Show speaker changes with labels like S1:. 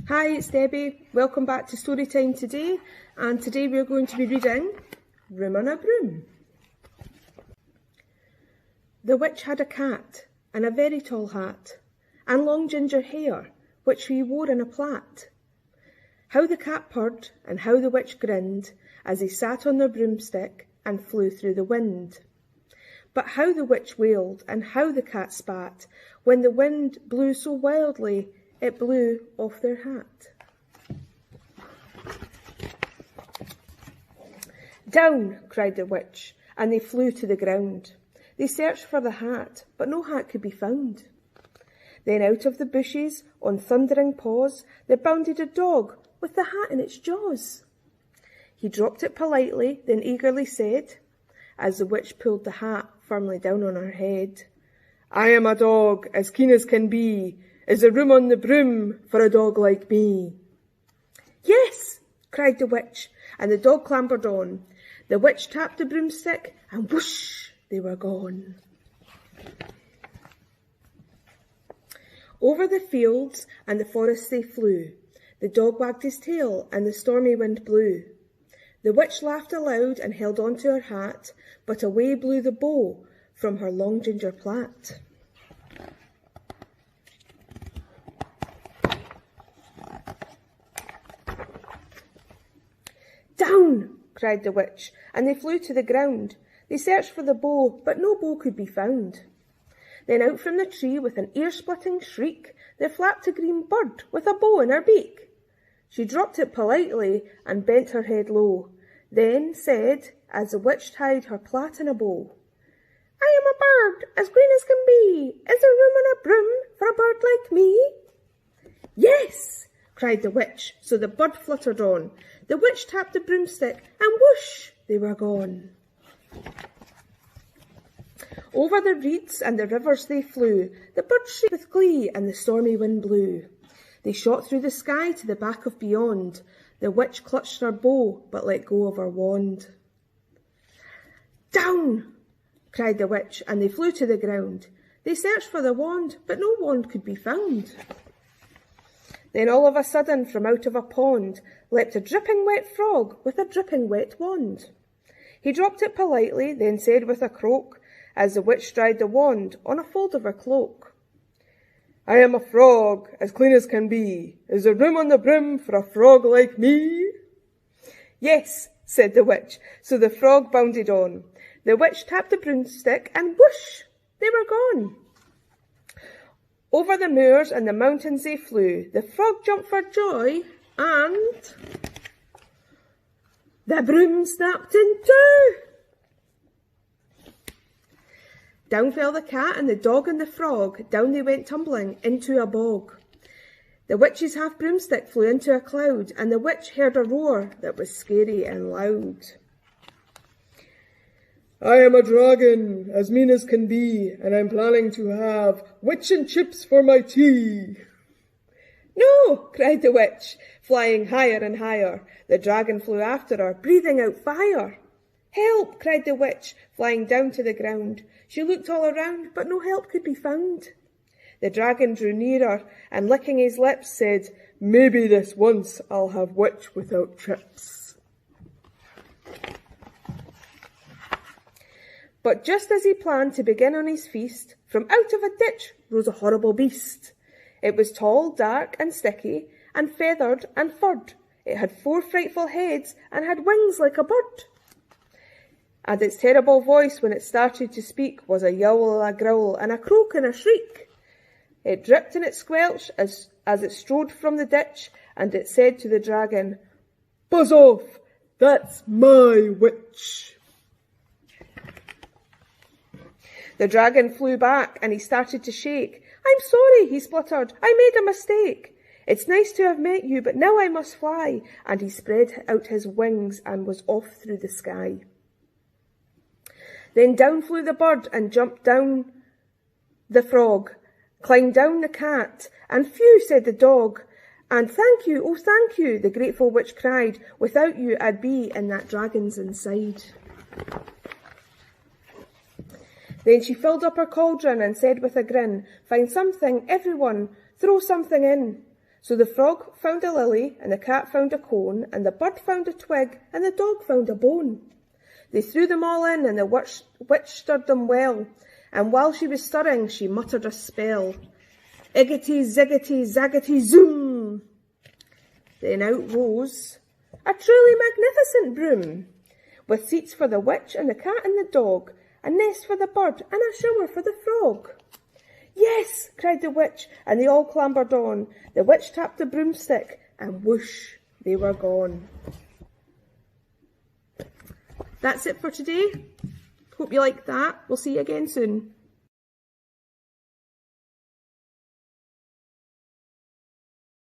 S1: Hi, it's Debbie. Welcome back to Storytime today, and today we're going to be reading Room on a Broom. The witch had a cat, and a very tall hat, and long ginger hair, which he wore in a plait. How the cat purred, and how the witch grinned, as he sat on the broomstick and flew through the wind. But how the witch wailed, and how the cat spat, when the wind blew so wildly it blew off their hat. Down, cried the witch, and they flew to the ground. They searched for the hat, but no hat could be found. Then out of the bushes, on thundering paws, there bounded a dog with the hat in its jaws. He dropped it politely, then eagerly said, as the witch pulled the hat firmly down on her head, I am a dog, as keen as can be. Is there room on the broom for a dog like me? Yes, cried the witch, and the dog clambered on. The witch tapped the broomstick, and whoosh, they were gone. Over the fields and the forests they flew. The dog wagged his tail, and the stormy wind blew. The witch laughed aloud and held on to her hat, but away blew the bow from her long ginger plait. Down, cried the witch, and they flew to the ground. They searched for the bow, but no bow could be found. Then out from the tree, with an ear-splitting shriek, there flapped a green bird with a bow in her beak. She dropped it politely and bent her head low, then said, as the witch tied her plait in a bow, I am a bird, as green as can be. Is there room on a broom for a bird like me? Yes, cried the witch, so the bird fluttered on. The witch tapped the broomstick, and whoosh, they were gone. Over the reeds and the rivers they flew. The birds shrieked with glee, and the stormy wind blew. They shot through the sky to the back of beyond. The witch clutched her bow, but let go of her wand. Down, cried the witch, and they flew to the ground. They searched for the wand, but no wand could be found. Then all of a sudden, from out of a pond, leapt a dripping wet frog with a dripping wet wand. He dropped it politely, then said with a croak, as the witch dried the wand on a fold of her cloak, I am a frog, as clean as can be. Is there room on the broom for a frog like me? Yes, said the witch, so the frog bounded on. The witch tapped the broomstick, and whoosh, they were gone. Over the moors and the mountains they flew. The frog jumped for joy, and the broom snapped in two. Down fell the cat and the dog and the frog. Down they went tumbling into a bog. The witch's half broomstick flew into a cloud, and the witch heard a roar that was scary and loud. I am a dragon, as mean as can be, and I'm planning to have witch and chips for my tea. No, cried the witch, flying higher and higher. The dragon flew after her, breathing out fire. Help, cried the witch, flying down to the ground. She looked all around, but no help could be found. The dragon drew nearer, and licking his lips said, Maybe this once I'll have witch without chips. But just as he planned to begin on his feast, from out of a ditch rose a horrible beast. It was tall, dark, and sticky, and feathered and furred. It had 4 frightful heads, and had wings like a bird. And its terrible voice, when it started to speak, was a yowl, a growl, and a croak and a shriek. It dripped and it squelched as it strode from the ditch, and it said to the dragon, Buzz off, that's my witch. The dragon flew back, and he started to shake. I'm sorry, he spluttered, I made a mistake. It's nice to have met you, but now I must fly. And he spread out his wings and was off through the sky. Then down flew the bird and jumped down the frog, climbed down the cat, and phew, said the dog. And thank you, oh thank you, the grateful witch cried. Without you I'd be in that dragon's inside. Then she filled up her cauldron and said with a grin, Find something, everyone, throw something in. So the frog found a lily, and the cat found a cone, and the bird found a twig, and the dog found a bone. They threw them all in, and the witch stirred them well, and while she was stirring, she muttered a spell. Iggity, ziggity, zaggity, zoom! Then out rose a truly magnificent broom, with seats for the witch and the cat and the dog, a nest for the bird, and a shower for the frog. Yes, cried the witch, and they all clambered on. The witch tapped the broomstick, and whoosh, they were gone. That's it for today. Hope you liked that. We'll see you again soon.